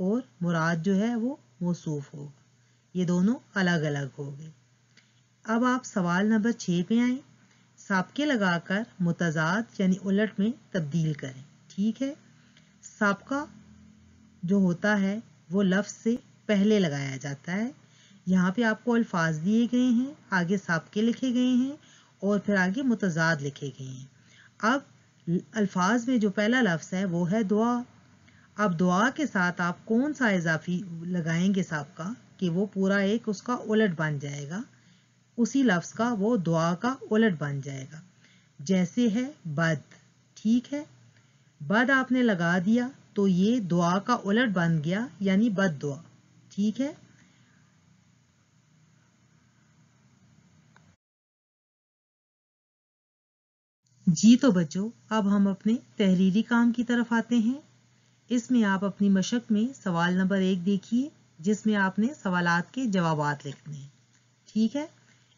اور مراد جو ہے وہ موصوف ہوگا. یہ دونوں الگ الگ ہو گئے. اب آپ سوال نمبر 6 پہ آئیں. سابقے لگا کر متضاد یعنی الٹ میں تبدیل کریں. ٹھیک ہے. سابقہ جو ہوتا ہے وہ لفظ سے پہلے لگایا جاتا ہے. یہاں پہ آپ کو الفاظ دیے گئے ہیں, آگے سابقے لکھے گئے ہیں اور پھر آگے متضاد لکھے گئے ہیں. اب الفاظ میں جو پہلا لفظ ہے وہ ہے دعا. اب دعا کے ساتھ آپ کون سا اضافی لگائیں گے سابقہ کہ وہ پورا ایک اس کا الٹ بن جائے گا, اسی لفظ کا وہ دعا کا الٹ بن جائے گا. جیسے ہے بد. ٹھیک ہے. بد آپ نے لگا دیا تو یہ دعا کا الٹ بن گیا یعنی بد دعا. ٹھیک ہے. جی تو بچوں, اب ہم اپنے تحریری کام کی طرف آتے ہیں. اس میں آپ اپنی مشق میں سوال نمبر 1 دیکھیے, جس میں آپ نے سوالات کے جوابات لکھنے ہیں. ٹھیک ہے.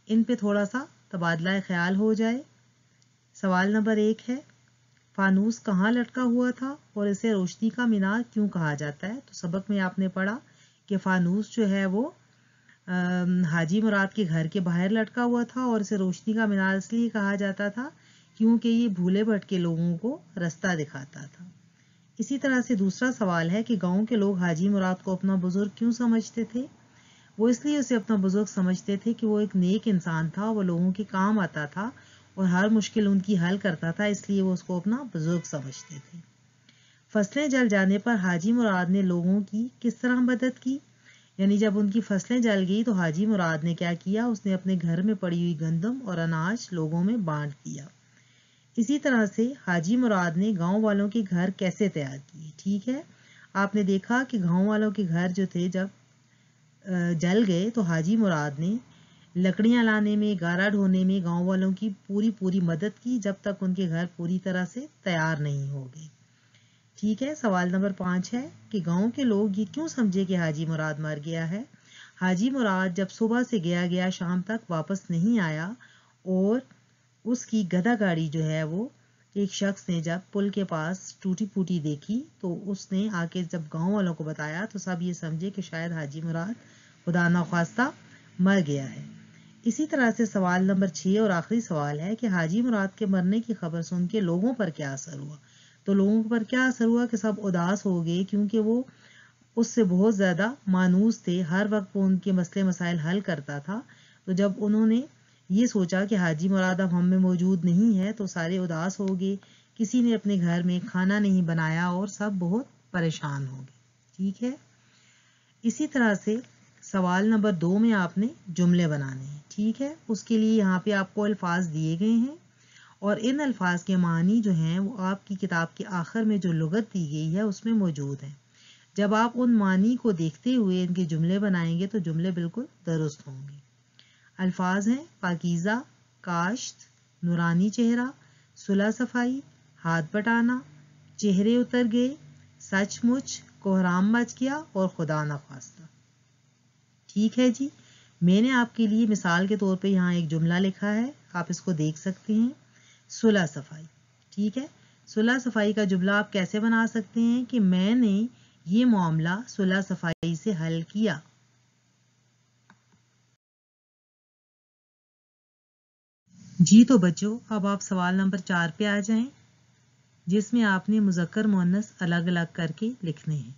ان پہ تھوڑا سا تبادلہ خیال ہو جائے. سوال نمبر 1 ہے, فانوس کہاں لٹکا ہوا تھا اور اسے روشنی کا مینار کیوں کہا جاتا ہے؟ تو سبق میں آپ نے پڑھا کہ فانوس جو ہے وہ حاجی مراد کے گھر کے باہر لٹکا ہوا تھا اور اسے روشنی کا مینار اس لیے کہا جاتا تھا کیونکہ یہ بھولے بھٹکے لوگوں کو رستہ دکھاتا تھا. اسی طرح سے دوسرا سوال ہے کہ گاؤں کے لوگ حاجی مراد کو اپنا بزرگ کیوں سمجھتے تھے؟ وہ اس لیے اسے اپنا بزرگ سمجھتے تھے کہ وہ ایک نیک انسان تھا, وہ لوگوں کے کام آتا تھا اور ہر مشکل ان کی حل کرتا تھا, اس لیے وہ اس کو اپنا بزرگ سمجھتے تھے. فصلیں جل جانے پر حاجی مراد نے لوگوں کی کس طرح مدد کی؟ یعنی جب ان کی فصلیں جل گئی تو حاجی مراد نے کیا کیا؟ اس نے اپنے گھر میں پڑی ہوئی گندم اور اناج لوگوں میں بانٹ دیا. اسی طرح سے حاجی مراد نے گاؤں والوں کے گھر کیسے تیار کیے؟ ٹھیک ہے. آپ نے دیکھا کہ گاؤں والوں کے گھر جو تھے جب جل گئے تو حاجی مراد نے لکڑیاں لانے میں, گارا ڈھونے میں گاؤں والوں کی پوری مدد کی جب تک ان کے گھر پوری طرح سے تیار نہیں ہو گئے. ٹھیک ہے. سوال نمبر 5 ہے کہ گاؤں کے لوگ یہ کیوں سمجھے کہ حاجی مراد مر گیا ہے؟ حاجی مراد جب صبح سے گیا شام تک واپس نہیں آیا اور اس کی گدھا گاڑی جو ہے وہ ایک شخص نے جب پل کے پاس ٹوٹی پھوٹی دیکھی تو اس نے آ کے جب گاؤں والوں کو بتایا تو سب یہ سمجھے کہ شاید حاجی مراد خدا نخواستہ مر گیا ہے. اسی طرح سے سوال نمبر 6 اور آخری سوال ہے کہ حاجی مراد کے مرنے کی خبر سن کے لوگوں پر کیا اثر ہوا؟ تو لوگوں پر کیا اثر ہوا کہ سب اداس ہو گئے کیونکہ وہ اس سے بہت زیادہ مانوس تھے, ہر وقت وہ ان کے مسئلے مسائل حل کرتا تھا. تو جب انہوں نے یہ سوچا کہ حاجی مراد اب ہم میں موجود نہیں ہے تو سارے اداس ہو گئے, کسی نے اپنے گھر میں کھانا نہیں بنایا اور سب بہت پریشان ہو گئے. ٹھیک ہے. اسی طرح سے سوال نمبر 2 میں آپ نے جملے بنانے ہیں. ٹھیک ہے. اس کے لیے یہاں پہ آپ کو الفاظ دیے گئے ہیں اور ان الفاظ کے معنی جو ہیں وہ آپ کی کتاب کے آخر میں جو لغت دی گئی ہے اس میں موجود ہیں. جب آپ ان معنی کو دیکھتے ہوئے ان کے جملے بنائیں گے تو جملے بالکل درست ہوں گے. الفاظ ہیں پاکیزہ, کاشت, نورانی چہرہ, صلح صفائی, ہاتھ بٹانا, چہرے اتر گئے, سچ مچ, کوہرام مچ گیا اور خدا نخواستہ. ٹھیک ہے جی. میں نے آپ کے لیے مثال کے طور پہ یہاں ایک جملہ لکھا ہے, آپ اس کو دیکھ سکتے ہیں. صلح صفائی. ٹھیک ہے. صلح صفائی کا جملہ آپ کیسے بنا سکتے ہیں کہ میں نے یہ معاملہ صلح صفائی سے حل کیا. جی تو بچوں, اب آپ سوال نمبر 4 پہ آ جائیں, جس میں آپ نے مذکر مؤنث الگ الگ کر کے لکھنے ہیں.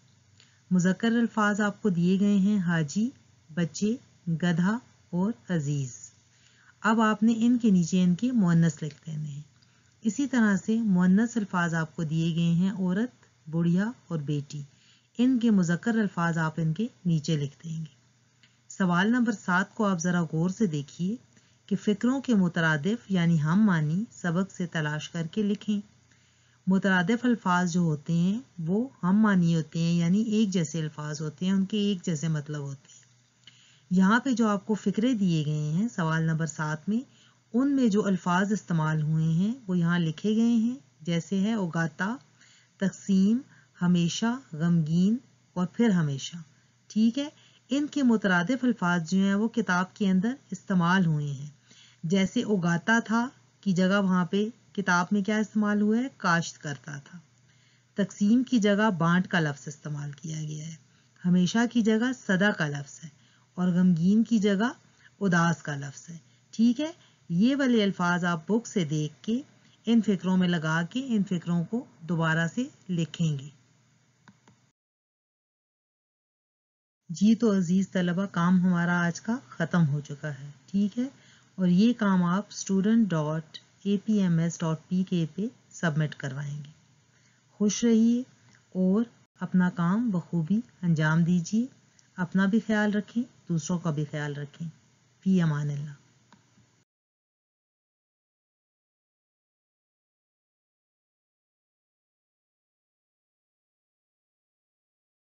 مذکر الفاظ آپ کو دیے گئے ہیں حاجی, بچے, گدھا اور عزیز. اب آپ نے ان کے نیچے ان کے مؤنث لکھ دینے ہیں. اسی طرح سے مؤنث الفاظ آپ کو دیے گئے ہیں عورت, بڑھیا اور بیٹی. ان کے مذکر الفاظ آپ ان کے نیچے لکھ دیں گے. سوال نمبر 7 کو آپ ذرا غور سے دیکھیے کہ فکروں کے مترادف یعنی ہم معنی سبق سے تلاش کر کے لکھیں. مترادف الفاظ جو ہوتے ہیں وہ ہم معنی ہوتے ہیں یعنی ایک جیسے الفاظ ہوتے ہیں, ان کے ایک جیسے مطلب ہوتے ہیں. یہاں پہ جو آپ کو فکرے دیے گئے ہیں سوال نمبر 7 میں, ان میں جو الفاظ استعمال ہوئے ہیں وہ یہاں لکھے گئے ہیں. جیسے ہے اگاتا, تقسیم, ہمیشہ, غمگین اور پھر ہمیشہ. ٹھیک ہے. ان کے مترادف الفاظ جو ہیں وہ کتاب کے اندر استعمال ہوئے ہیں. جیسے اگاتا تھا کی جگہ وہاں پہ کتاب میں کیا استعمال ہوا ہے؟ کاشت کرتا تھا. تقسیم کی جگہ بانٹ کا لفظ استعمال کیا گیا ہے. ہمیشہ کی جگہ سدا کا لفظ ہے اور غمگین کی جگہ اداس کا لفظ ہے. ٹھیک ہے، یہ والے الفاظ آپ بک سے دیکھ کے ان فکروں میں لگا کے ان فکروں کو دوبارہ سے لکھیں گے. جی تو عزیز طلبہ، کام ہمارا آج کا ختم ہو چکا ہے. ٹھیک ہے، اور یہ کام آپ student.apms.pk پہ سبمٹ کروائیں گے. خوش رہیے اور اپنا کام بخوبی انجام دیجیے. اپنا بھی خیال رکھیں، دوسروں کا بھی خیال رکھیں. فی امان اللہ.